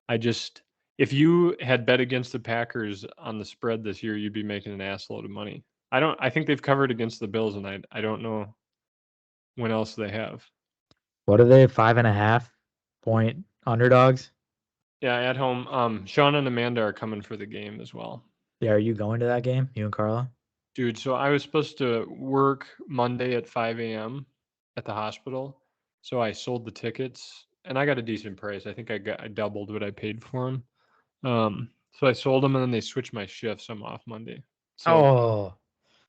I just if you had bet against the Packers on the spread this year, you'd be making an assload of money. I think they've covered against the Bills, and I don't know when else they have. What are they? 5.5 point underdogs? Yeah, at home. Sean and Amanda are coming for the game as well. Yeah, are you going to that game? You and Carla? Dude, so I was supposed to work Monday at 5 a.m. at the hospital. So I sold the tickets and I got a decent price. I think I doubled what I paid for them. So I sold them and then they switched my shifts. I'm off Monday. So Oh,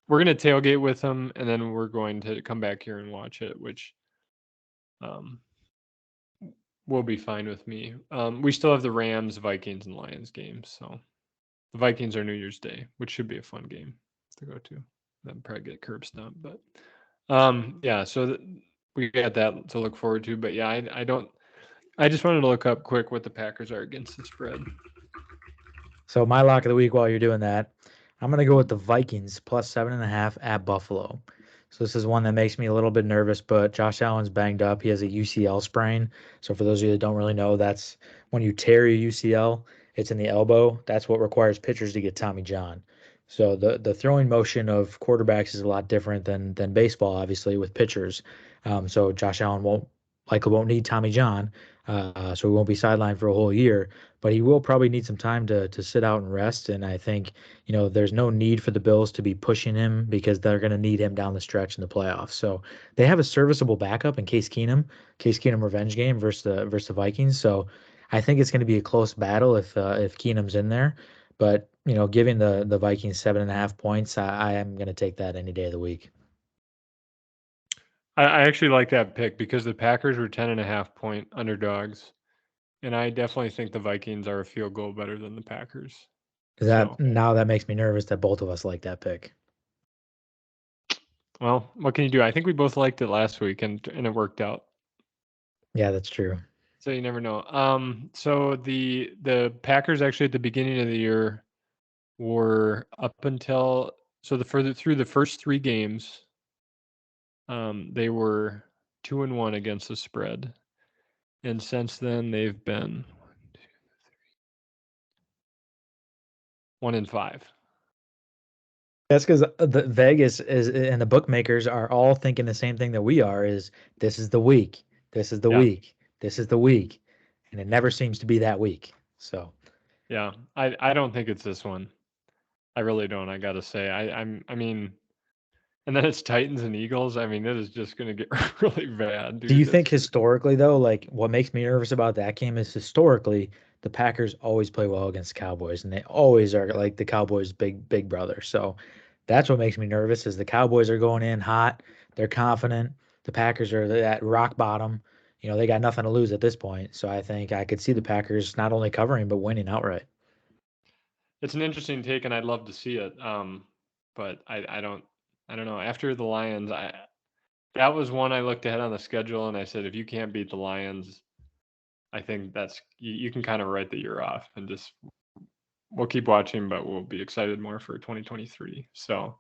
we're gonna tailgate with them and then we're going to come back here and watch it, which um will be fine with me. We still have the Rams, Vikings, and Lions games, so the Vikings are New Year's Day, which should be a fun game to go to. Then probably get curb stomped, but yeah. So we got that to look forward to. But yeah, I don't. I just wanted to look up quick what the Packers are against the spread. so my lock of the week while you're doing that, I'm gonna go with the Vikings +7.5 at Buffalo. So this is one that makes me a little bit nervous, but Josh Allen's banged up. He has a UCL sprain. So for those of you that don't really know, that's when you tear your UCL, It's in the elbow. That's what requires pitchers to get Tommy John. So the throwing motion of quarterbacks is a lot different than baseball, obviously, with pitchers. So Josh Allen won't need Tommy John, so he won't be sidelined for a whole year. But he will probably need some time to sit out and rest. And I think there's no need for the Bills to be pushing him because they're going to need him down the stretch in the playoffs. So they have a serviceable backup in Case Keenum revenge game versus the Vikings. So I think it's going to be a close battle if Keenum's in there. But giving the Vikings 7.5 points, I am going to take that any day of the week. I actually like that pick because the Packers were 10.5 point underdogs, and I definitely think the Vikings are a field goal better than the Packers. So, That makes me nervous that both of us like that pick. well, what can you do? I think we both liked it last week, and it worked out. Yeah, that's true. So you never know. So the Packers actually at the beginning of the year were up until through the first 3 games, they were 2-1 against the spread, and since then they've been 1-5. That's because the Vegas is and the bookmakers are all thinking the same thing that we are: is this is the week, this is the Yeah, week, this is the week, and it never seems to be that week. So yeah. I don't think it's this one. I really don't. I gotta say. I mean, and then it's Titans and Eagles. I mean, it is just gonna get really bad, do you dude. think historically though, like what makes me nervous about that game is historically the Packers always play well against Cowboys and they always are like the Cowboys big brother. So that's what makes me nervous is the Cowboys are going in hot, they're confident. The Packers are at rock bottom. They got nothing to lose at this point. So I think I could see the Packers not only covering but winning outright. It's an interesting take, and I'd love to see it. But I don't know. After the Lions, that was one I looked ahead on the schedule, and I said, if you can't beat the Lions, I think that's you can kind of write the year off, and just we'll keep watching, but we'll be excited more for 2023. So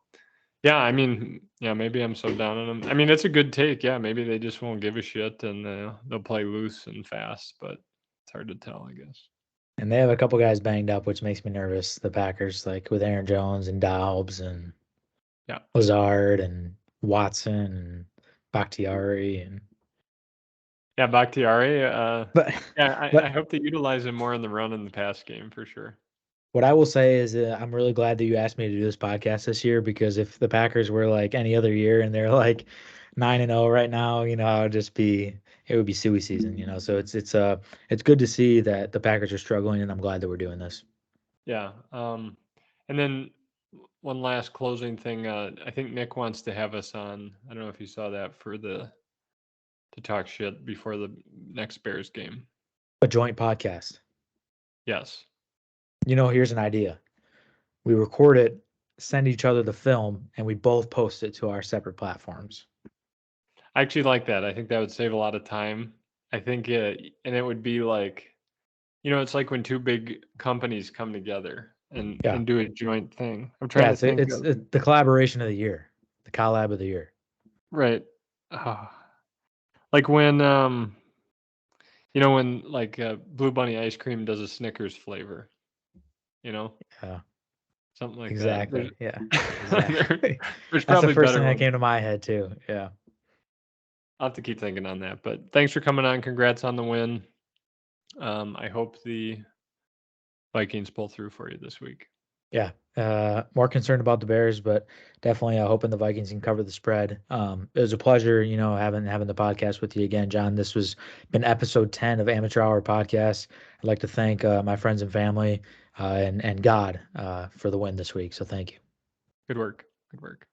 yeah, I mean, yeah, maybe I'm so down on them. I mean, it's a good take. Yeah, maybe they just won't give a shit and they'll play loose and fast, but it's hard to tell, I guess. And they have a couple guys banged up, which makes me nervous. The Packers, like with Aaron Jones and Dobbs and Yeah. Lazard and Watson and Bakhtiari and Yeah, Bakhtiari. but Yeah, I but hope they utilize him more in the run in the pass game for sure. what I will say is I'm really glad that you asked me to do this podcast this year because if the Packers were like any other year and they're like 9-0 right now, it would be suey season. So it's good to see that the Packers are struggling and I'm glad that we're doing this. Yeah. And then one last closing thing. I think Nick wants to have us on. I don't know if you saw that to talk shit before the next Bears game. A joint podcast. Yes. Here's an idea. We record it, send each other the film, and we both post it to our separate platforms. I actually like that. I think that would save a lot of time. I think and it would be like, it's like when 2 big companies come together and Yeah. do a joint thing. I'm trying Yeah, to think of it's the collaboration of the year, the collab of the year. right. Ah, like when like Blue Bunny ice cream does a Snickers flavor, you know, Yeah, something like that. exactly. Yeah, There, exactly. there's That's the probably first better thing that ones. came to my head too. Yeah. I'll have to keep thinking on that. But thanks for coming on. Congrats on the win. I hope the Vikings pull through for you this week. Yeah. More concerned about the Bears, but definitely hoping the Vikings can cover the spread. It was a pleasure, having the podcast with you again, John. This was been episode 10 of Amateur Hour Podcast. I'd like to thank my friends and family and God for the win this week. So thank you. Good work. Good work.